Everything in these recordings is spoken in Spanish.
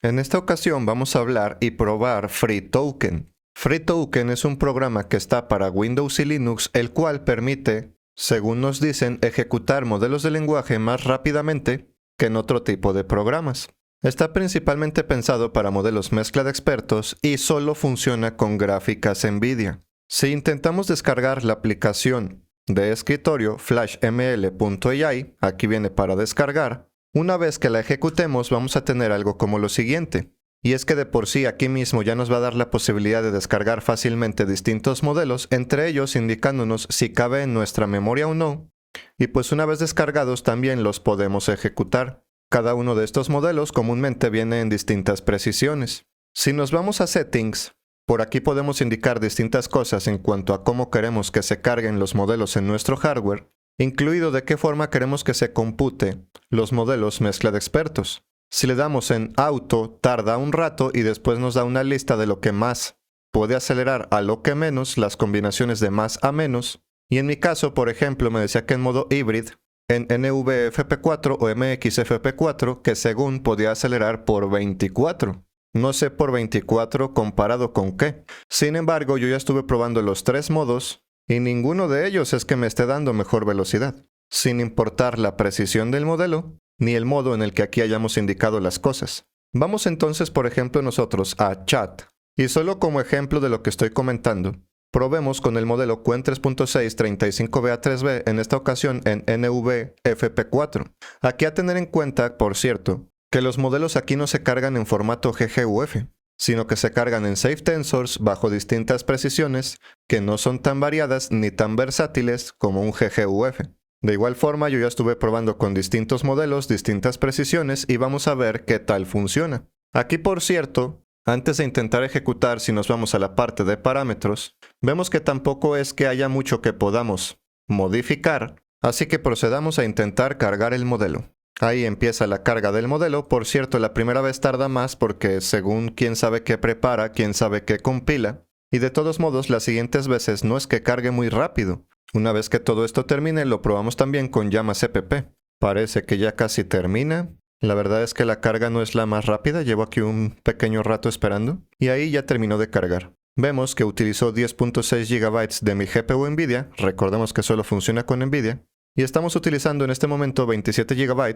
En esta ocasión vamos a hablar y probar FreeToken. FreeToken es un programa que está para Windows y Linux, el cual permite, según nos dicen, ejecutar modelos de lenguaje más rápidamente que en otro tipo de programas. Está principalmente pensado para modelos mezcla de expertos y solo funciona con gráficas NVIDIA. Si intentamos descargar la aplicación de escritorio flashml.ai, aquí viene para descargar, una vez que la ejecutemos vamos a tener algo como lo siguiente. Y es que de por sí aquí mismo ya nos va a dar la posibilidad de descargar fácilmente distintos modelos, entre ellos indicándonos si cabe en nuestra memoria o no. Y pues una vez descargados también los podemos ejecutar. Cada uno de estos modelos comúnmente viene en distintas precisiones. Si nos vamos a Settings, por aquí podemos indicar distintas cosas en cuanto a cómo queremos que se carguen los modelos en nuestro hardware, incluido de qué forma queremos que se compute los modelos mezcla de expertos. Si le damos en Auto, tarda un rato y después nos da una lista de lo que más puede acelerar a lo que menos, las combinaciones de más a menos. Y en mi caso, por ejemplo, me decía que en modo híbrido, en NVFP4 o MXFP4, que según podía acelerar por 24. No sé por 24 comparado con qué. Sin embargo, yo ya estuve probando los tres modos y ninguno de ellos es que me esté dando mejor velocidad, sin importar la precisión del modelo ni el modo en el que aquí hayamos indicado las cosas. Vamos entonces, por ejemplo, nosotros a Chat. Y solo como ejemplo de lo que estoy comentando, probemos con el modelo Qwen 3.6 35BA3B, en esta ocasión en NVFP4. Aquí a tener en cuenta, por cierto, que los modelos aquí no se cargan en formato GGUF, sino que se cargan en Safe Tensors bajo distintas precisiones que no son tan variadas ni tan versátiles como un GGUF. De igual forma, yo ya estuve probando con distintos modelos, distintas precisiones y vamos a ver qué tal funciona. Aquí, por cierto, antes de intentar ejecutar, si nos vamos a la parte de parámetros, vemos que tampoco es que haya mucho que podamos modificar, así que procedamos a intentar cargar el modelo. Ahí empieza la carga del modelo. Por cierto, la primera vez tarda más porque según quién sabe qué prepara, quién sabe qué compila, y de todos modos las siguientes veces no es que cargue muy rápido. Una vez que todo esto termine, lo probamos también con YamasCpp. Parece que ya casi termina. La verdad es que la carga no es la más rápida, llevo aquí un pequeño rato esperando, y ahí ya terminó de cargar. Vemos que utilizó 10.6 GB de mi GPU NVIDIA, recordemos que solo funciona con NVIDIA, y estamos utilizando en este momento 27 GB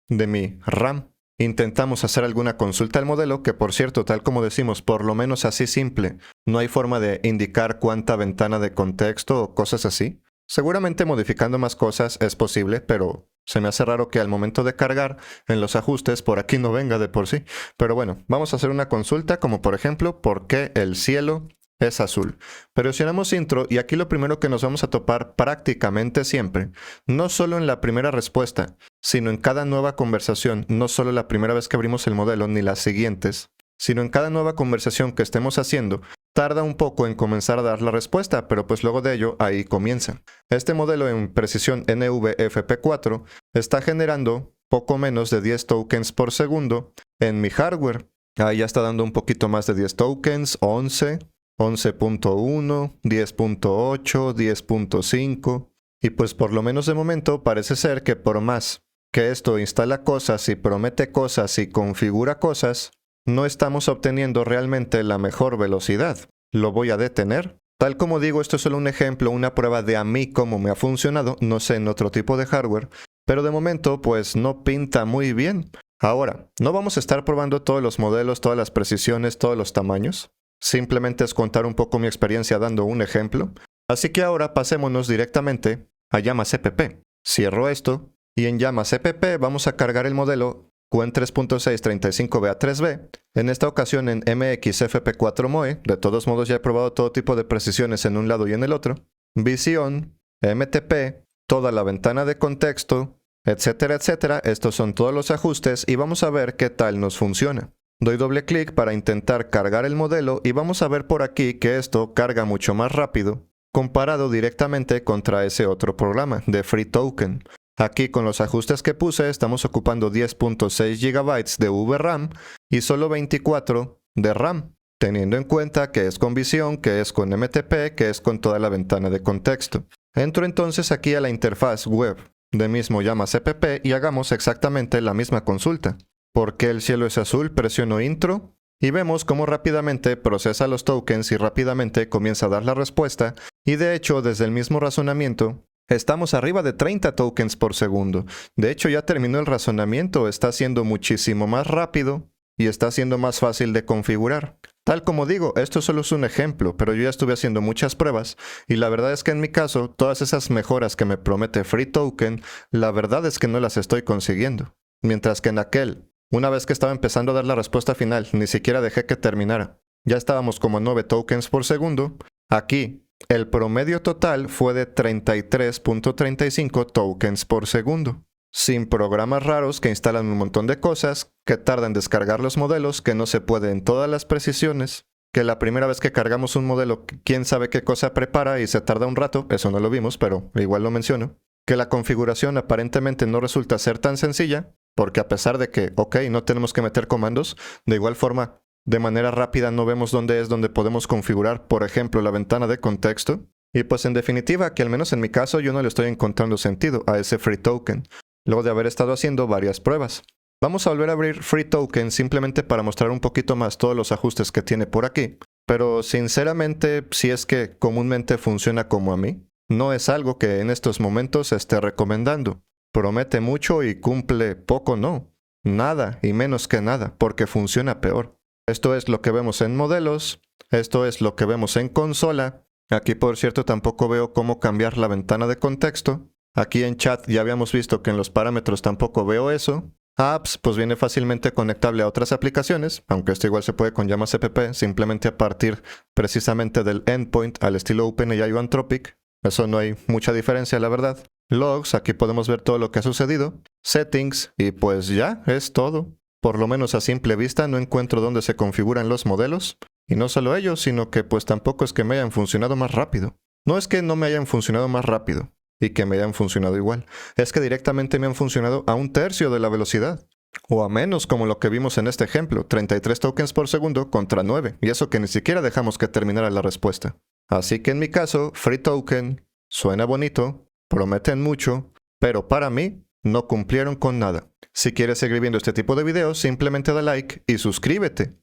de mi RAM. Intentamos hacer alguna consulta al modelo, que por cierto, tal como decimos, por lo menos así simple, no hay forma de indicar cuánta ventana de contexto o cosas así. Seguramente modificando más cosas es posible, pero se me hace raro que al momento de cargar en los ajustes por aquí no venga de por sí. Pero bueno, vamos a hacer una consulta como por ejemplo, ¿por qué el cielo es azul? Presionamos intro y aquí lo primero que nos vamos a topar prácticamente siempre, no solo en la primera respuesta, sino en cada nueva conversación, no solo la primera vez que abrimos el modelo ni las siguientes, sino en cada nueva conversación que estemos haciendo, tarda un poco en comenzar a dar la respuesta, pero pues luego de ello ahí comienza. Este modelo en precisión NVFP4 está generando poco menos de 10 tokens por segundo en mi hardware. Ahí ya está dando un poquito más de 10 tokens, 11, 11.1, 10.8, 10.5. Y pues por lo menos de momento parece ser que por más que esto instala cosas y promete cosas y configura cosas, no estamos obteniendo realmente la mejor velocidad. Lo voy a detener. Tal como digo, esto es solo un ejemplo, una prueba de a mí cómo me ha funcionado, no sé en otro tipo de hardware, pero de momento pues no pinta muy bien. Ahora, no vamos a estar probando todos los modelos, todas las precisiones, todos los tamaños. Simplemente es contar un poco mi experiencia dando un ejemplo. Así que ahora pasémonos directamente a YamasCpp. Cierro esto y en YamasCpp vamos a cargar el modelo Qwen 3.6 35BA3B, en esta ocasión en MXFP4 MOE, de todos modos ya he probado todo tipo de precisiones en un lado y en el otro, visión, MTP, toda la ventana de contexto, etcétera, etcétera. Estos son todos los ajustes y vamos a ver qué tal nos funciona. Doy doble clic para intentar cargar el modelo y vamos a ver por aquí que esto carga mucho más rápido comparado directamente contra ese otro programa de FreeToken. Aquí con los ajustes que puse estamos ocupando 10.6 GB de VRAM y solo 24 de RAM, teniendo en cuenta que es con visión, que es con MTP, que es con toda la ventana de contexto. Entro entonces aquí a la interfaz web de mismo YamasCpp y hagamos exactamente la misma consulta. ¿Por qué el cielo es azul? Presiono intro y vemos cómo rápidamente procesa los tokens y rápidamente comienza a dar la respuesta, y de hecho desde el mismo razonamiento estamos arriba de 30 tokens por segundo. De hecho ya terminó el razonamiento, está siendo muchísimo más rápido y está siendo más fácil de configurar. Tal como digo, esto solo es un ejemplo, pero yo ya estuve haciendo muchas pruebas y la verdad es que en mi caso, todas esas mejoras que me promete FreeToken, la verdad es que no las estoy consiguiendo. Mientras que en aquel, una vez que estaba empezando a dar la respuesta final, ni siquiera dejé que terminara. Ya estábamos como 9 tokens por segundo. Aquí, el promedio total fue de 33.35 tokens por segundo. Sin programas raros que instalan un montón de cosas, que tardan en descargar los modelos, que no se puede en todas las precisiones, que la primera vez que cargamos un modelo, quién sabe qué cosa prepara y se tarda un rato, eso no lo vimos, pero igual lo menciono, que la configuración aparentemente no resulta ser tan sencilla, porque a pesar de que, ok, no tenemos que meter comandos, de igual forma, de manera rápida no vemos dónde es donde podemos configurar, por ejemplo, la ventana de contexto, y pues en definitiva, que al menos en mi caso yo no le estoy encontrando sentido a ese FreeToken, luego de haber estado haciendo varias pruebas. Vamos a volver a abrir FreeToken simplemente para mostrar un poquito más todos los ajustes que tiene por aquí, pero sinceramente, si es que comúnmente funciona como a mí, no es algo que en estos momentos esté recomendando. Promete mucho y cumple poco, no. Nada y menos que nada, porque funciona peor. Esto es lo que vemos en modelos, esto es lo que vemos en consola. Aquí, por cierto, tampoco veo cómo cambiar la ventana de contexto. Aquí en chat ya habíamos visto que en los parámetros tampoco veo eso. Apps, pues viene fácilmente conectable a otras aplicaciones, aunque esto igual se puede con llamas cpp, simplemente a partir precisamente del endpoint al estilo OpenAI o Anthropic. Eso no hay mucha diferencia, la verdad. Logs, aquí podemos ver todo lo que ha sucedido. Settings, y pues ya, es todo. Por lo menos a simple vista no encuentro dónde se configuran los modelos. Y no solo ellos, sino que pues tampoco es que me hayan funcionado más rápido. No es que no me hayan funcionado más rápido y que me hayan funcionado igual. Es que directamente me han funcionado a 1/3 de la velocidad. O a menos, como lo que vimos en este ejemplo, 33 tokens por segundo contra 9. Y eso que ni siquiera dejamos que terminara la respuesta. Así que en mi caso, FreeToken suena bonito, prometen mucho, pero para mí no cumplieron con nada. Si quieres seguir viendo este tipo de videos, simplemente da like y suscríbete.